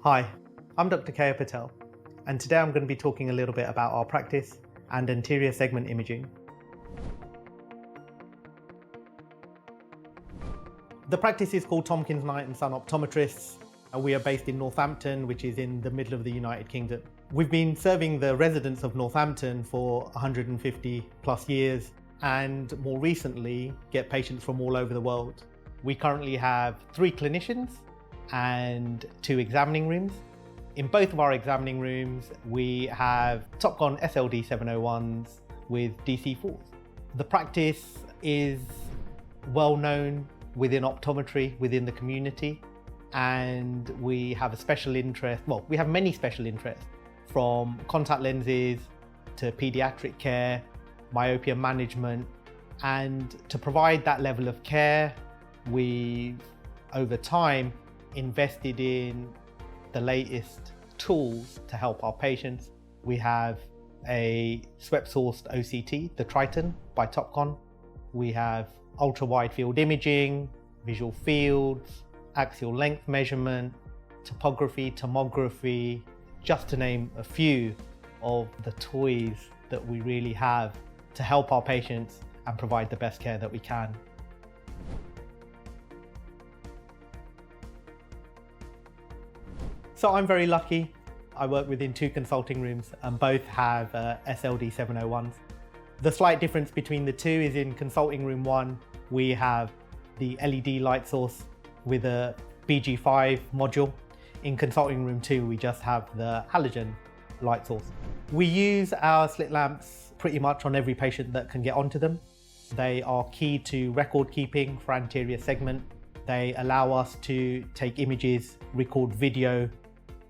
Hi, I'm Dr. Keyur Patel, and today I'm going to be talking a little bit about our practice and anterior segment imaging. The practice is called Tomkins Knight & Son Optometrists. We are based in Northampton, which is in the middle of the United Kingdom. We've been serving the residents of Northampton for 150 plus years, and more recently get patients from all over the world. We currently have 3 clinicians and 2 examining rooms. In both of our examining rooms, we have Topcon SL-D701s with DC4s. The practice is well known within optometry, within the community, and we have a special interest, well, we have many special interests, from contact lenses to pediatric care, myopia management, and to provide that level of care, we've over time invested in the latest tools to help our patients. We have a swept-sourced OCT, the Triton by Topcon. We have ultra-wide field imaging, visual fields, axial length measurement, topography, tomography, just to name a few of the toys that we really have to help our patients and provide the best care that we can. So I'm very lucky. I work within 2 consulting rooms and both have SL-D701s. The slight difference between the 2 is in consulting room 1, we have the LED light source with a BG5 module. In consulting room 2, we just have the halogen light source. We use our slit lamps pretty much on every patient that can get onto them. They are key to record keeping for anterior segment. They allow us to take images, record video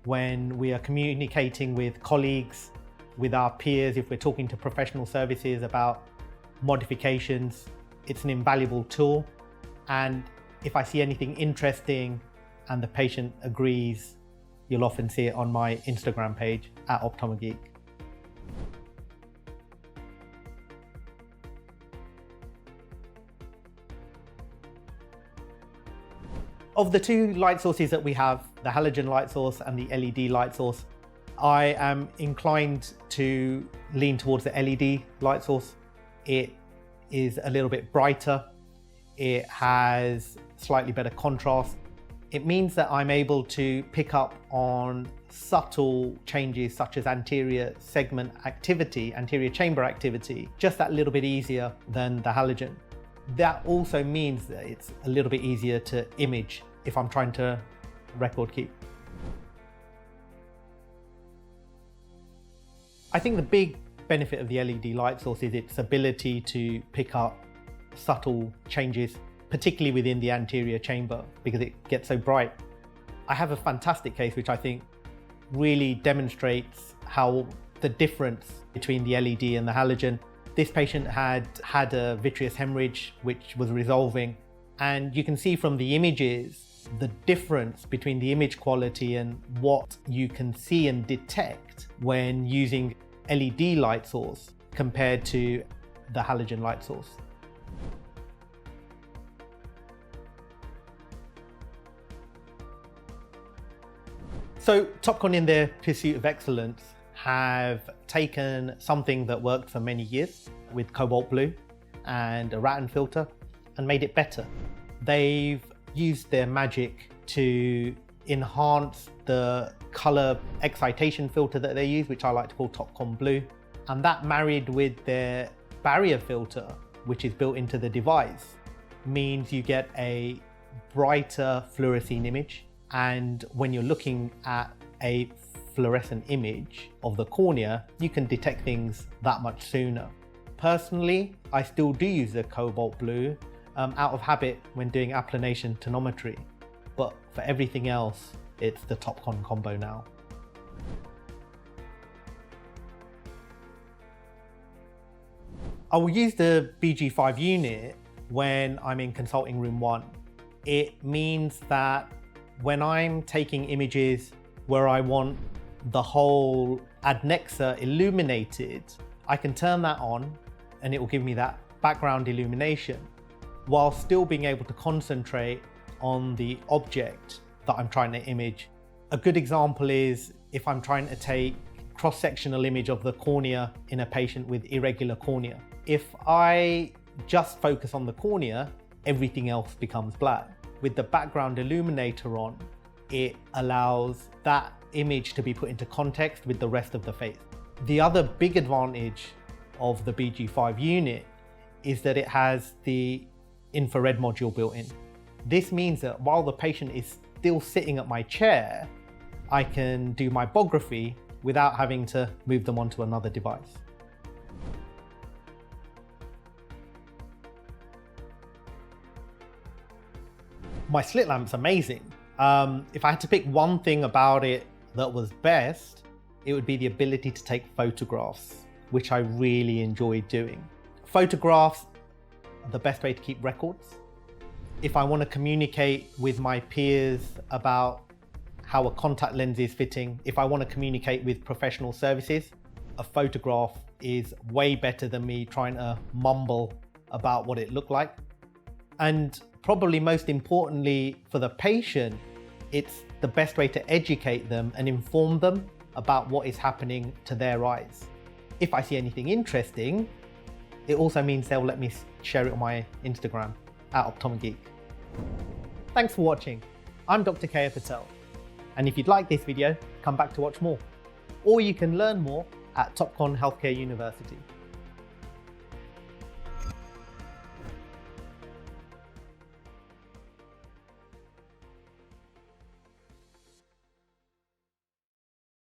when we are communicating with colleagues, with our peers, if we're talking to professional services about modifications. It's an invaluable tool. And if I see anything interesting and the patient agrees, you'll often see it on my Instagram page @OptomaGeek. Of the 2 light sources that we have, the halogen light source and the LED light source, I am inclined to lean towards the LED light source. It is a little bit brighter. It has slightly better contrast. It means that I'm able to pick up on subtle changes such as anterior segment activity, anterior chamber activity, just that little bit easier than the halogen. That also means that it's a little bit easier to image if I'm trying to record keep. I think the big benefit of the LED light source is its ability to pick up subtle changes, particularly within the anterior chamber, because it gets so bright. I have a fantastic case which I think really demonstrates how the difference between the LED and the halogen. This patient had a vitreous hemorrhage which was resolving, and you can see from the images the difference between the image quality and what you can see and detect when using LED light source compared to the halogen light source. So Topcon, in their pursuit of excellence, have taken something that worked for many years with cobalt blue and a rattan filter and made it better. They've used their magic to enhance the color excitation filter that they use, which I like to call Topcon blue. And that, married with their barrier filter, which is built into the device, means you get a brighter fluorescent image. And when you're looking at a fluorescent image of the cornea, you can detect things that much sooner. Personally, I still do use the cobalt blue out of habit when doing applanation tonometry, but for everything else, it's the Topcon combo now. I will use the BG5 unit when I'm in consulting room 1. It means that when I'm taking images where I want the whole adnexa illuminated, I can turn that on and it will give me that background illumination while still being able to concentrate on the object that I'm trying to image A good example is if I'm trying to take cross-sectional image of the cornea in a patient with irregular cornea. If I just focus on the cornea, everything else becomes black. With the background illuminator on, it allows that image to be put into context with the rest of the face. The other big advantage of the BG5 unit is that it has the infrared module built in. This means that while the patient is still sitting at my chair, I can do my bography without having to move them onto another device. My slit lamp's amazing. If I had to pick one thing about it that was best, it would be the ability to take photographs, which I really enjoy doing. Photographs are the best way to keep records. If I want to communicate with my peers about how a contact lens is fitting, if I want to communicate with professional services, a photograph is way better than me trying to mumble about what it looked like. And probably most importantly for the patient, it's the best way to educate them and inform them about what is happening to their eyes. If I see anything interesting, it also means they'll let me share it on my Instagram, @OptomaGeek. Thanks for watching. I'm Dr. Keyur Patel. And if you'd like this video, come back to watch more. Or you can learn more at Topcon Healthcare University.